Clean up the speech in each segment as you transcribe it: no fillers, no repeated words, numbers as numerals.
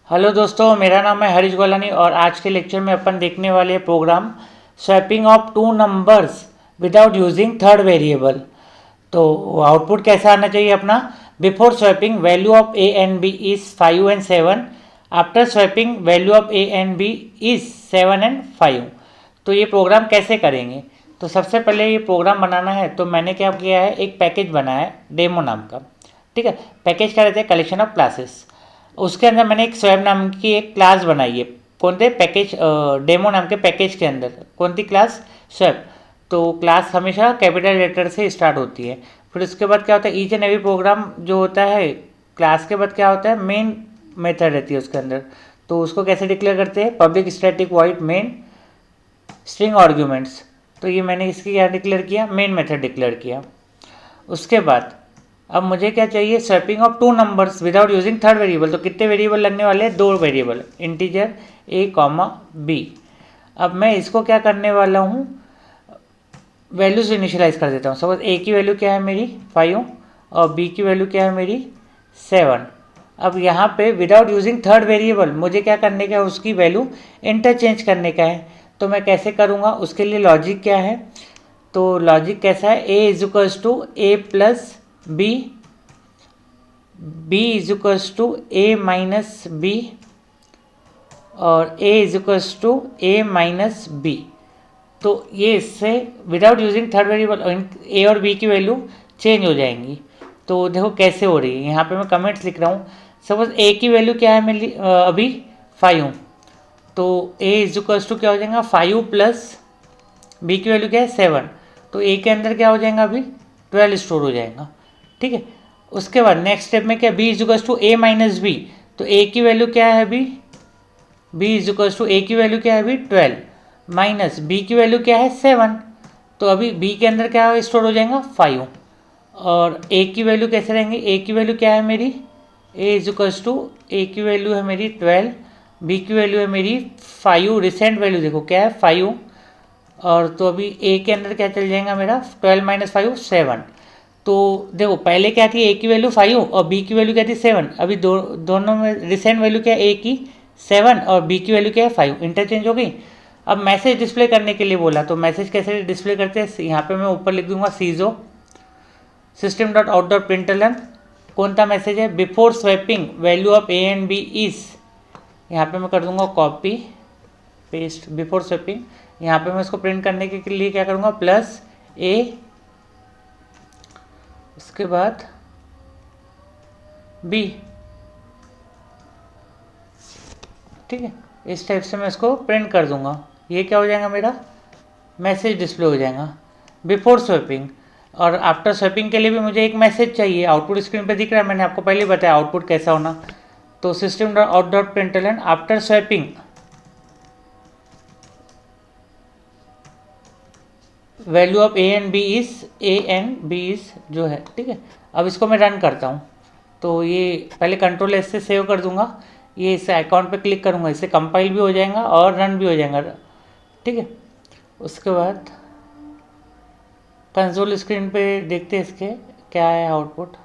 Hello दोस्तों, मेरा नाम है हरीश गोलानी और आज के लेक्चर में अपन देखने वाले हैं program swapping of two numbers without using third variable. तो आउटपुट कैसा आना चाहिए अपना? Before swapping value of A and B is 5 and 7। After swapping value of A and B is 7 and 5। तो ये प्रोग्राम कैसे करेंगे? तो सबसे पहले ये प्रोग्राम बनाना है तो मैंने क्या किया है, एक पैकेज बनाया है डेमो नाम का। ठीक है, पैकेज क्या रहता है? Collection of classes. उसके अंदर मैंने एक स्वैप नाम की एक क्लास बनाई है। कौन थे? पैकेज डेमो नाम के पैकेज के अंदर कौन सी क्लास? स्वैप। तो क्लास हमेशा कैपिटल लेटर से स्टार्ट होती है। फिर उसके बाद क्या होता है, ईच एंड एवरी प्रोग्राम जो होता है क्लास के बाद क्या होता है, मेन मेथड रहती है उसके अंदर। तो उसको कैसे डिक्लेयर करते हैं? Public static void main string arguments. तो ये मैंने इसकी क्या डिक्लेयर किया? मेन मेथड डिक्लेयर किया। उसके बाद अब मुझे क्या चाहिए? Swapping of two numbers without using third variable. तो कितने वेरिएबल लगने वाले हैं? दो variable, integer a comma B. अब मैं इसको क्या करने वाला हूँ, वैल्यूज इनिशियलाइज कर देता हूँ। सपोज ए की वैल्यू क्या है मेरी 5 और बी की वैल्यू क्या है मेरी 7। अब यहाँ पे विदाउट यूजिंग थर्ड वेरिएबल मुझे क्या करने का है, उसकी वैल्यू इंटरचेंज करने का है। तो मैं कैसे करूँगा? उसके लिए लॉजिक क्या है? तो लॉजिक कैसा है? A is equals to A plus B, B is equals to A minus B और A is equals to A minus B. तो ये इससे without using third variable A और बी की वैल्यू चेंज हो जाएंगी। तो देखो कैसे हो रही है, यहाँ पे मैं कमेंट्स लिख रहा हूँ। सपोज ए की वैल्यू क्या है मेरी अभी 5, तो ए इज इक्वल्स टू क्या हो जाएगा 5 प्लस बी की वैल्यू क्या है 7। तो ए के अंदर क्या हो जाएगा अभी 12 स्टोर हो जाएगा। ठीक है, उसके बाद नेक्स्ट स्टेप में क्या, B is equals to A minus B. तो ए की वैल्यू क्या है अभी, B is equals to A की वैल्यू क्या है अभी 12 माइनस बी की वैल्यू क्या है 7। तो अभी बी के अंदर क्या स्टोर हो जाएगा 5 और ए की वैल्यू कैसे रहेंगे? ए की वैल्यू क्या है मेरी, ए इज इक्वल्स टू ए की वैल्यू है मेरी 12, बी की वैल्यू है मेरी 5, रिसेंट वैल्यू देखो क्या है 5। और तो अभी ए के अंदर क्या चल जाएगा मेरा 12 माइनस 5 7। तो देखो पहले क्या थी, ए की वैल्यू 5 और बी की वैल्यू क्या थी 7। अभी दोनों में रिसेंट वैल्यू क्या है, ए की 7 और बी की वैल्यू क्या है 5, इंटरचेंज हो गई। अब मैसेज डिस्प्ले करने के लिए बोला, तो मैसेज कैसे डिस्प्ले करते हैं? यहाँ पे मैं ऊपर लिख दूंगा सीजो system dot out dot println. कौन सा मैसेज है? Before swapping value of A and B is, यहाँ पे मैं कर दूंगा कॉपी पेस्ट बिफोर स्वैपिंग। यहाँ पे मैं इसको प्रिंट करने के लिए क्या करूँगा, प्लस ए, उसके बाद बी। ठीक है, इस टाइप से मैं इसको प्रिंट कर दूंगा। ये क्या हो जाएगा मेरा मैसेज डिस्प्ले हो जाएगा बिफोर स्वैपिंग। और आफ्टर स्वैपिंग के लिए भी मुझे एक मैसेज चाहिए। आउटपुट स्क्रीन पे दिख रहा है, मैंने आपको पहले बताया आउटपुट कैसा होना। तो system dot out dot println after swapping value of A and B is, A and B is जो है। ठीक है, अब इसको मैं रन करता हूँ। तो ये पहले कंट्रोल एस से सेव कर दूंगा, ये इस अकाउंट पे क्लिक करूँगा, इससे कंपाइल भी हो जाएगा और रन भी हो जाएगा। ठीक है, उसके बाद कंसोल स्क्रीन पे देखते हैं इसके क्या है आउटपुट।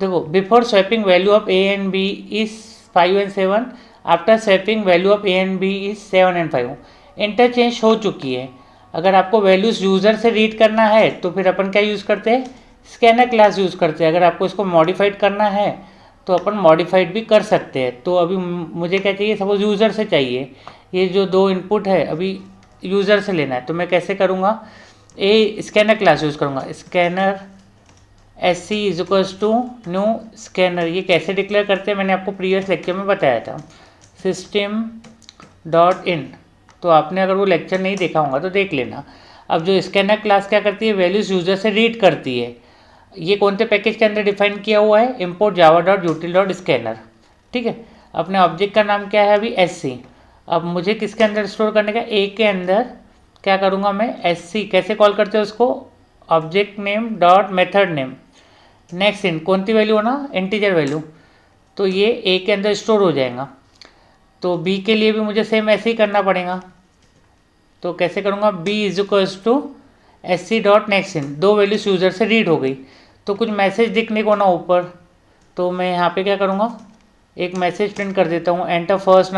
देखो before swapping value of A and B is 5 and 7, after swapping value of A and B is 7 and 5। Interchange हो चुकी है। अगर आपको वैल्यूज यूज़र से रीड करना है तो फिर अपन क्या यूज़ करते हैं, स्कैनर क्लास यूज़ करते हैं। अगर आपको इसको मॉडिफाइड करना है तो अपन मॉडिफाइड भी कर सकते हैं। तो अभी मुझे क्या चाहिए, सपोज यूज़र से चाहिए। ये जो दो इनपुट है अभी यूज़र से लेना है, तो मैं कैसे करूँगा, ए स्कैनर क्लास यूज़ करूँगा, scanner S C is equals to new scanner. ये कैसे डिक्लेयर करते हैं मैंने आपको प्रीवियस लेक्चर में बताया था, सिस्टम डॉट इन। तो आपने अगर वो लेक्चर नहीं देखा होगा तो देख लेना। अब जो स्कैनर क्लास क्या करती है, वैल्यूज़ यूज़र से रीड करती है। ये कौन से पैकेज के अंदर डिफाइन किया हुआ है, import Java dot यूटिल dot scanner. ठीक है, अपने ऑब्जेक्ट का नाम क्या है अभी एस सी। अब मुझे किसके अंदर स्टोर करने का, ए के अंदर क्या करूँगा मैं, एस सी। कैसे कॉल करते हैं उसको, object name dot method name next in, कौन सी वैल्यू होना, इंटीजर वैल्यू। तो ये ए के अंदर स्टोर हो जाएगा। तो बी के लिए भी मुझे सेम ऐसे ही करना पड़ेगा। तो कैसे करूँगा, B is equals to S C dot next in, दो वैल्यूज यूज़र से रीड हो गई। तो कुछ मैसेज दिखने को ना ऊपर, तो मैं यहाँ पे क्या करूँगा, एक मैसेज प्रिंट कर देता हूँ, enter first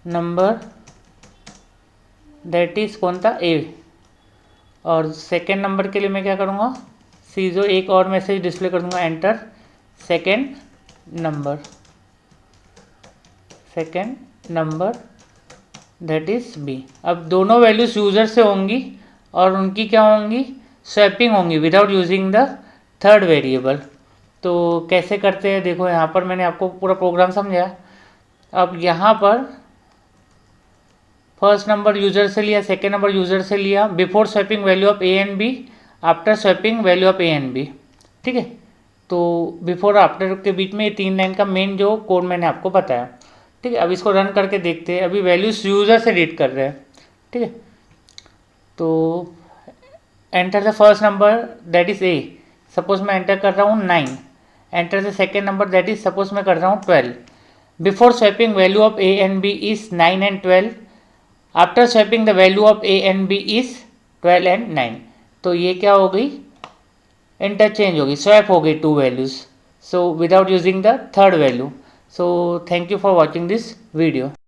number that is कौन था, ए। और सेकेंड नंबर के लिए मैं क्या करूँगा, सीधो एक और मैसेज डिस्प्ले कर दूँगा, enter second number that is B. अब दोनों वैल्यूज यूज़र से होंगी और उनकी क्या होंगी, स्वैपिंग होंगी without using the third variable. तो कैसे करते हैं देखो, यहाँ पर मैंने आपको पूरा प्रोग्राम समझाया। अब यहाँ पर फर्स्ट नंबर यूज़र से लिया, सेकेंड नंबर यूज़र से लिया, before swapping value of A and B, after swapping value of A and B. ठीक है, तो बिफोर आफ्टर के बीच में ये 3 लाइन का मेन जो कोड मैंने आपको बताया। ठीक है, अब इसको रन करके देखते हैं। अभी वैल्यूज यूज़र से रीड कर रहे हैं। ठीक है, तो enter the first number that is A, suppose मैं एंटर कर रहा हूँ 9। Enter the second number that is suppose मैं कर रहा हूँ 12। Before swapping value of A and B is 9 and 12, after swapping the value of A and B is 12 and 9। तो ये क्या हो गई, इंटरचेंज होगी, स्वैप हो गई 2 values, so without using the third value. So thank you for watching this video.